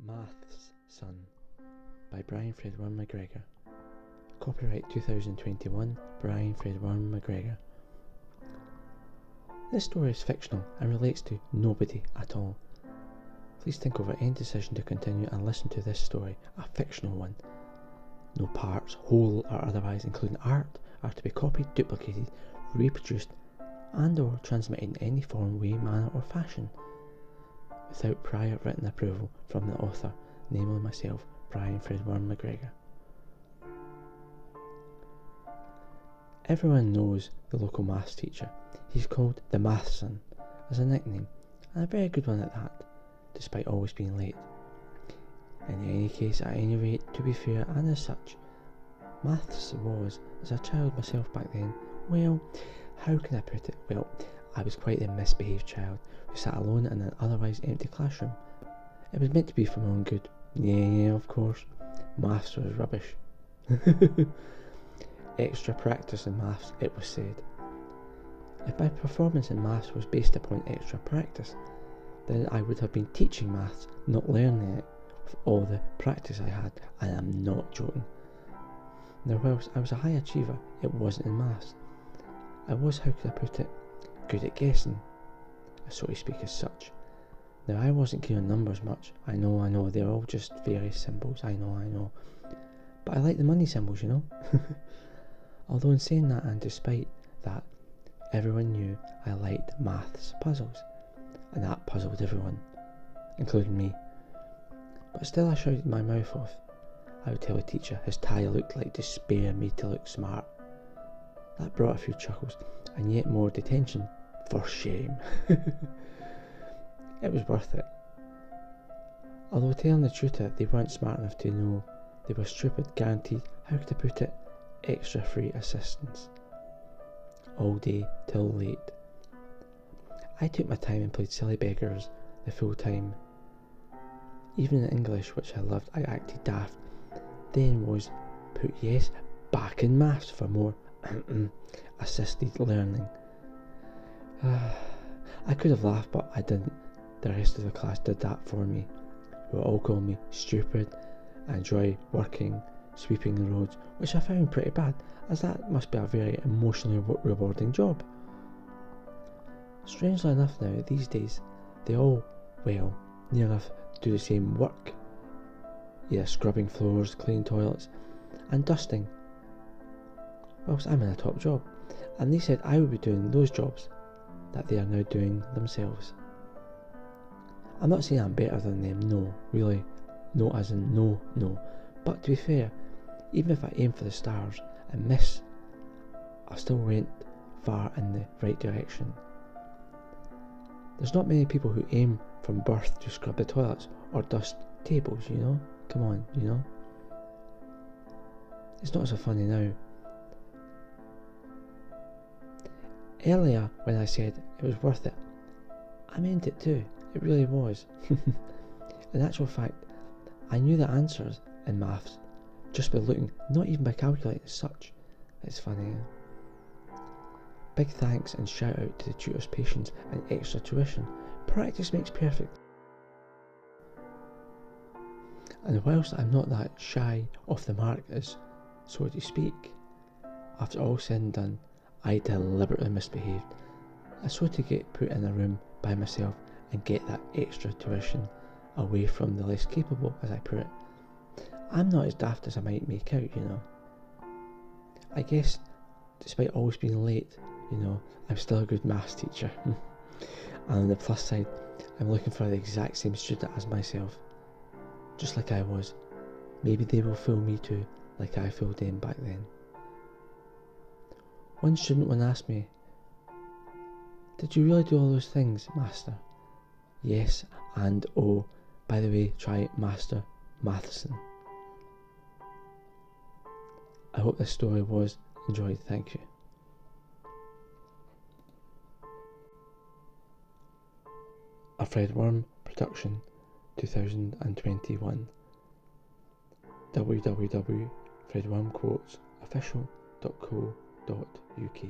Maths Son by Brian Fredworm McGregor. Copyright 2021, Brian Fredworm McGregor. This story is fictional and relates to nobody at all. Please think over any decision to continue and listen to this story, a fictional one. No parts, whole or otherwise, including art, are to be copied, duplicated, reproduced and or transmitted in any form, way, manner or fashion without prior written approval from the author, namely myself, Brian Fredworm McGregor. Everyone knows the local maths teacher. He's called the Maths Son as a nickname, and a very good one at that, despite always being late. In any case, at any rate, to be fair, and as such, maths was, as a child myself back then, well, how can I put it? Well, I was quite a misbehaved child who sat alone in an otherwise empty classroom. It was meant to be for my own good. Yeah, of course. Maths was rubbish. Extra practice in maths, it was said. If my performance in maths was based upon extra practice, then I would have been teaching maths, not learning it, with all the practice I had, and I'm not joking. Now, whilst I was a high achiever, it wasn't in maths. I was, how could I put it, good at guessing, so to speak, as such. Now, I wasn't keen on numbers much. I know, they're all just various symbols, I know. But I like the money symbols, you know. Although in saying that, and despite that, everyone knew I liked maths puzzles, and that puzzled everyone, including me. But still I shouted my mouth off. I would tell a teacher his tie looked like despair made to look smart. That brought a few chuckles, and yet more detention. For shame. It was worth it. Although telling the tutor they weren't smart enough to know they were stupid, guaranteed, how could I put it, extra free assistance. All day till late. I took my time and played silly beggars the full time. Even in English, which I loved, I acted daft. Then was put back in maths for more assisted learning. I could have laughed, but I didn't. The rest of the class did that for me. They were all calling me stupid. I enjoy working, sweeping the roads, which I found pretty bad, as that must be a very emotionally rewarding job. Strangely enough now, these days, they all, well, near enough do the same work. Either scrubbing floors, cleaning toilets, and dusting. Whilst I'm in a top job, and they said I would be doing those jobs that they are now doing themselves. I'm not saying I'm better than them, no, really, no as in no, but to be fair, even if I aim for the stars and miss, I still went far in the right direction. There's not many people who aim from birth to scrub the toilets or dust tables, you know, come on, you know. It's not so funny now. Earlier, when I said it was worth it, I meant it too. It really was. In actual fact, I knew the answers in maths just by looking, not even by calculating as such. It's funny. Big thanks and shout out to the tutor's patience and extra tuition. Practice makes perfect. And whilst I'm not that shy off the mark as, so to speak, after all said and done, I deliberately misbehaved. I sought to get put in a room by myself and get that extra tuition away from the less capable, as I put it. I'm not as daft as I might make out, you know. I guess, despite always being late, you know, I'm still a good maths teacher. And on the plus side, I'm looking for the exact same student as myself. Just like I was. Maybe they will fool me too, like I fooled them back then. One student once asked me, "Did you really do all those things, Master?" Yes, and oh, by the way, try Master Matheson. I hope this story was enjoyed. Thank you. A Fredworm production, 2021. www.fredwormquotesofficial.co.uk